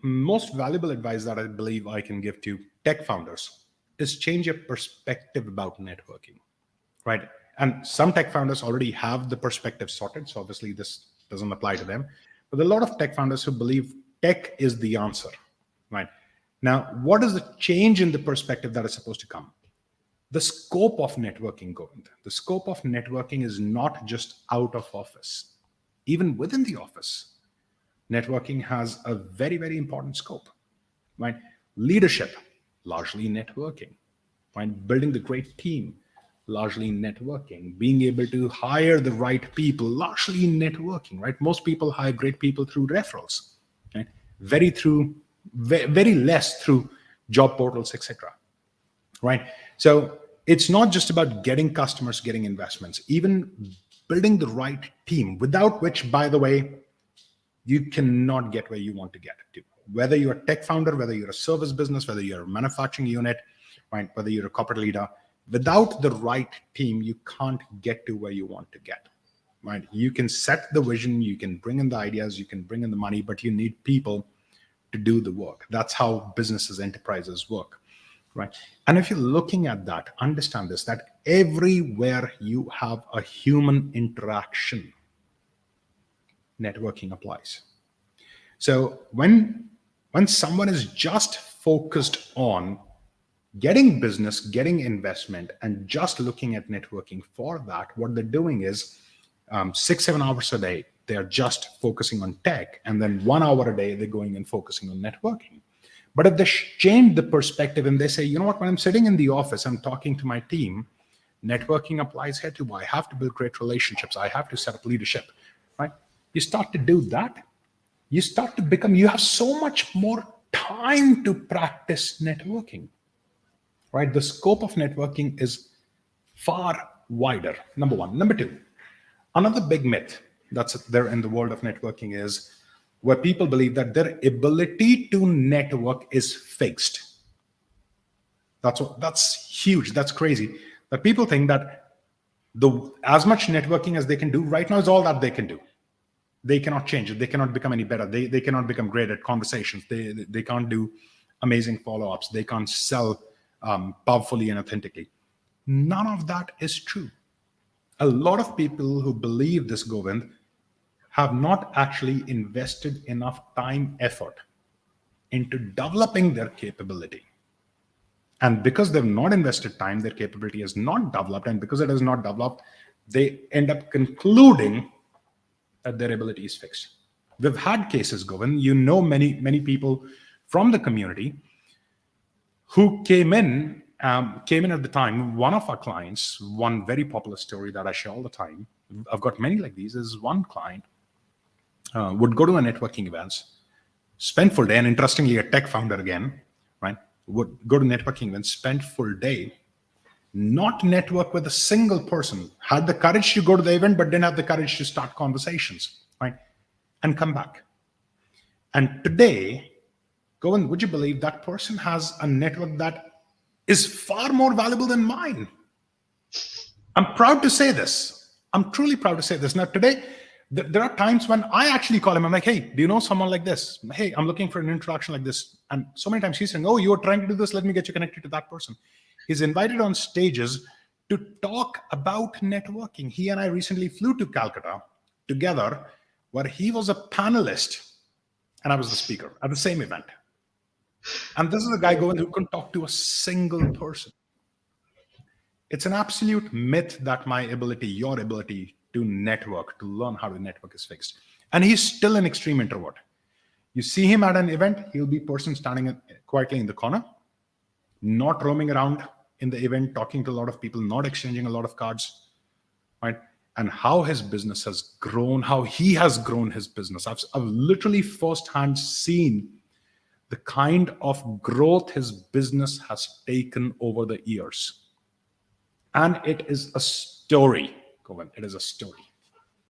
most valuable advice that I believe I can give to tech founders is change your perspective about networking, right? And some tech founders already have the perspective sorted, so obviously this doesn't apply to them. But a lot of tech founders who believe tech is the answer, right? Now, what is the change in the perspective that is supposed to come? The scope of networking, Govind. The scope of networking is not just out of office. Even within the office, networking has a very, very important scope, right? Leadership, largely networking, right? Building the great team, largely networking. Being able to hire the right people, largely networking, right? Most people hire great people through referrals, right? Very less through job portals, etc. Right? So it's not just about getting customers, getting investments, even building the right team, without which, by the way, you cannot get where you want to get to. Whether you're a tech founder, whether you're a service business, whether you're a manufacturing unit, right? Whether you're a corporate leader, without the right team, you can't get to where you want to get, right? You can set the vision, you can bring in the ideas, you can bring in the money, but you need people to do the work. That's how businesses, enterprises work, right? And if you're looking at that, understand this, that everywhere you have a human interaction, networking applies. So when someone is just focused on getting business, getting investment, and just looking at networking for that, what they're doing is 6-7 hours a day, they're just focusing on tech, and then 1 hour a day, they're going and focusing on networking. But if they change the perspective and they say, you know what, when I'm sitting in the office, I'm talking to my team, networking applies here too. I have to build great relationships. I have to set up leadership, right? You start to do that. You start to become, you have so much more time to practice networking, right? The scope of networking is far wider, number one. Number two, another big myth that's there in the world of networking is where people believe that their ability to network is fixed. That's huge. That's crazy. That people think that as much networking as they can do right now is all that they can do. They cannot change it. They cannot become any better. They cannot become great at conversations. They can't do amazing follow-ups. They can't sell powerfully and authentically. None of that is true. A lot of people who believe this, Govind, have not actually invested enough time, effort into developing their capability. And because they've not invested time, their capability is not developed. And because it is not developed, they end up concluding that their ability is fixed. We've had cases, Govind, many people from the community who came in at the time. One of our clients, one very popular story that I share all the time, I've got many like these, is one client would go to a networking events, spend full day, and interestingly, a tech founder again, right, would go to networking events, spend full day, not network with a single person, had the courage to go to the event, but didn't have the courage to start conversations, right, and come back. And today, Govind, would you believe that person has a network that is far more valuable than mine? I'm proud to say this. I'm truly proud to say this. Now, today, there are times when I actually call him. I'm like, hey, do you know someone like this? Hey, I'm looking for an introduction like this. And so many times he's saying, oh, you're trying to do this. Let me get you connected to that person. He's invited on stages to talk about networking. He and I recently flew to Calcutta together, where he was a panelist and I was the speaker at the same event. And this is a guy going who couldn't talk to a single person. It's an absolute myth that your ability to network, to learn how to network is fixed. And he's still an extreme introvert. You see him at an event, he'll be a person standing quietly in the corner, not roaming around in the event, talking to a lot of people, not exchanging a lot of cards, right? And how his business has grown, how he has grown his business. I've literally firsthand seen the kind of growth his business has taken over the years. And it is a story, Govind. It is a story.